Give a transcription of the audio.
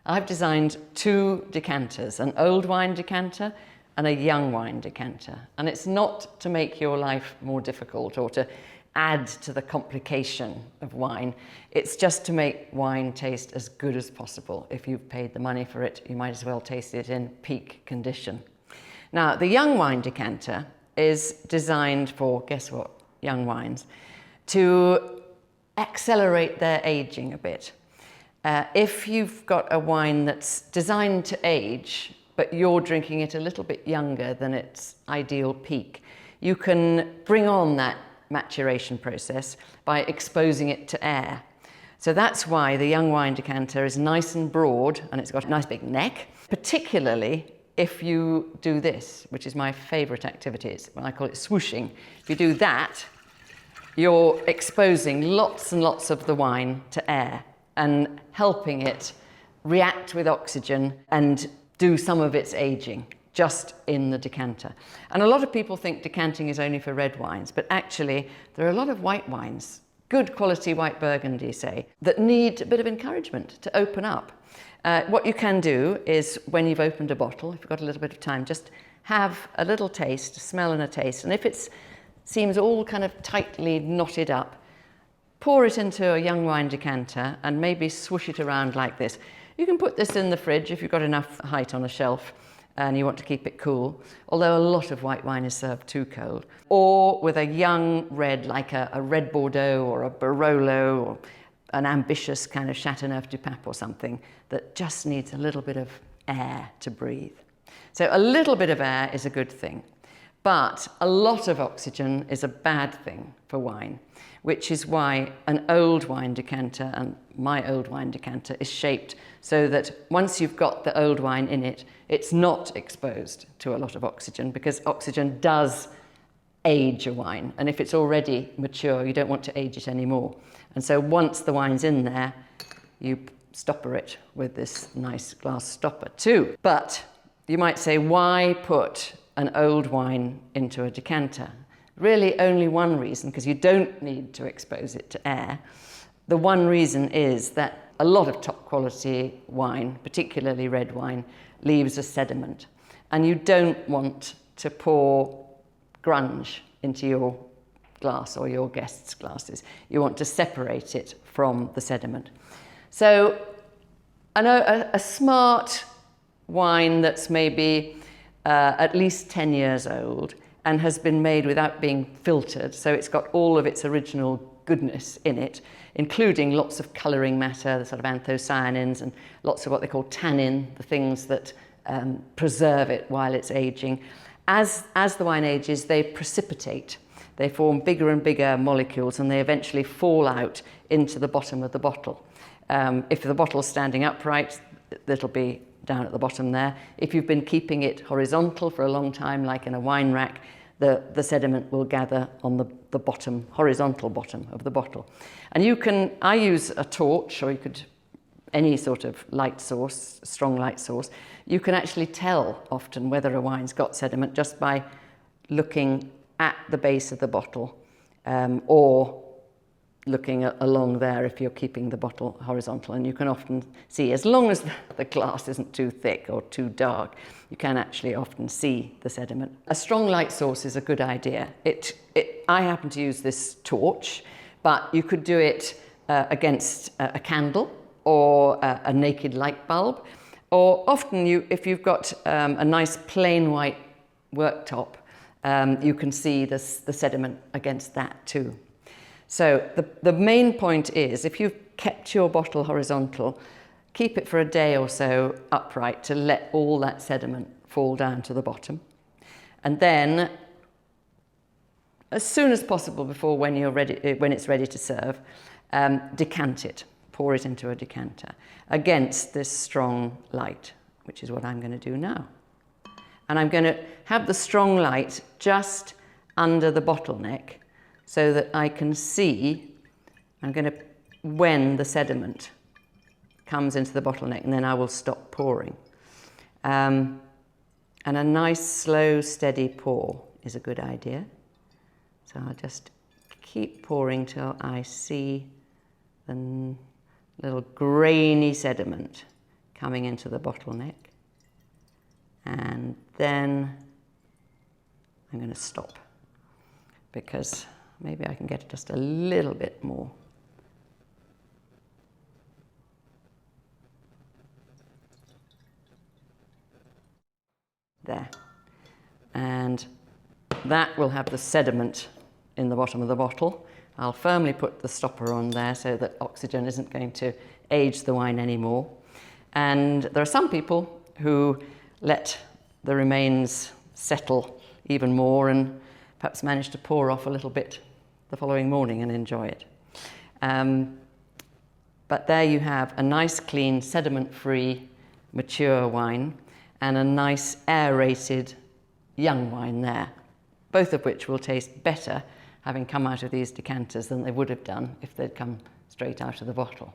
I've designed two decanters, an old wine decanter and a young wine decanter. And it's not to make your life more difficult or to add to the complication of wine. It's just to make wine taste as good as possible. If you've paid the money for it, you might as well taste it in peak condition. Now, the young wine decanter is designed for, guess what, young wines, to accelerate their aging a bit. If you've got a wine that's designed to age, but you're drinking it a little bit younger than its ideal peak, you can bring on that maturation process by exposing it to air. So that's why the young wine decanter is nice and broad and it's got a nice big neck, particularly if you do this, which is my favourite activity. It's when I call it swooshing. If you do that, you're exposing lots and lots of the wine to air and helping it react with oxygen and do some of its aging just in the decanter. And a lot of people think decanting is only for red wines, but actually there are a lot of white wines, good quality white Burgundy, say, that need a bit of encouragement to open up. What you can do is, when you've opened a bottle, if you've got a little bit of time, just have a little taste, a smell and a taste, and if it seems all kind of tightly knotted up, pour it into a young wine decanter and maybe swoosh it around like this. You can put this in the fridge if you've got enough height on a shelf and you want to keep it cool, although a lot of white wine is served too cold. Or with a young red, like a red Bordeaux or a Barolo or an ambitious kind of Chateauneuf du Pape or something that just needs a little bit of air to breathe. So a little bit of air is a good thing, but a lot of oxygen is a bad thing for wine, which is why an old wine decanter, and my old wine decanter, is shaped so that once you've got the old wine in it, it's not exposed to a lot of oxygen, because oxygen does age a wine. And if it's already mature, you don't want to age it anymore. And so once the wine's in there, you stopper it with this nice glass stopper too. But you might say, why put an old wine into a decanter? Really only one reason, because you don't need to expose it to air. The one reason is that a lot of top quality wine, particularly red wine, leaves a sediment. And you don't want to pour grunge into your glass or your guests' glasses. You want to separate it from the sediment. So I know a smart wine that's maybe at least 10 years old and has been made without being filtered, so it's got all of its original goodness in it, including lots of colouring matter, the sort of anthocyanins, and lots of what they call tannin, the things that preserve it while it's aging. As the wine ages, they precipitate. They form bigger and bigger molecules, and they eventually fall out into the bottom of the bottle. If the bottle's standing upright, it'll be down at the bottom there. If you've been keeping it horizontal for a long time, like in a wine rack, the sediment will gather on the bottom, horizontal bottom of the bottle. And I use a torch, or you could, any sort of light source, strong light source. You can actually tell often whether a wine's got sediment just by looking at the base of the bottle, or looking along there if you're keeping the bottle horizontal. And you can often see, as long as the glass isn't too thick or too dark, you can actually often see the sediment. A strong light source is a good idea. I happen to use this torch, but you could do it against a candle or a naked light bulb. Or often, if you've got a nice plain white worktop, you can see the sediment against that too. So the main point is, if you've kept your bottle horizontal, keep it for a day or so upright to let all that sediment fall down to the bottom. And then, as soon as possible before when it's ready to serve, decant it, pour it into a decanter against this strong light, which is what I'm going to do now. And I'm going to have the strong light just under the bottleneck, so that I can see, when the sediment comes into the bottleneck, and then I will stop pouring. And a nice, slow, steady pour is a good idea. So I'll just keep pouring till I see the little grainy sediment coming into the bottleneck. And then I'm going to stop because maybe I can get it just a little bit more. There. And that will have the sediment in the bottom of the bottle. I'll firmly put the stopper on there so that oxygen isn't going to age the wine anymore. And there are some people who let the remains settle even more and perhaps manage to pour off a little bit the following morning and enjoy it. But there you have a nice, clean, sediment-free, mature wine and a nice aerated young wine there, both of which will taste better having come out of these decanters than they would have done if they'd come straight out of the bottle.